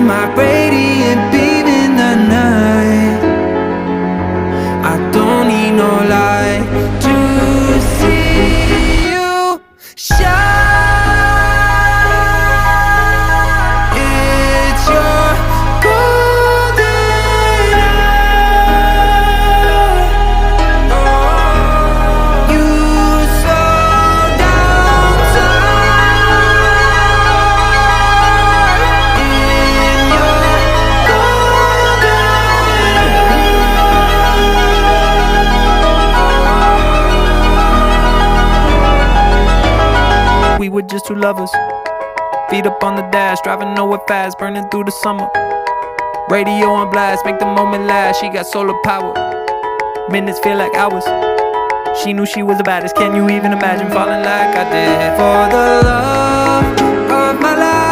my radiant beam in the night. I don't need no light to see you shine. It's your golden hour. Oh, you slow down time in your golden hour. We were just two lovers, feet up on the dash, driving nowhere fast, burning through the summer. Radio on blast, make the moment last. She got solar power, minutes feel like hours. She knew she was the baddest. Can you even imagine falling like I did for the love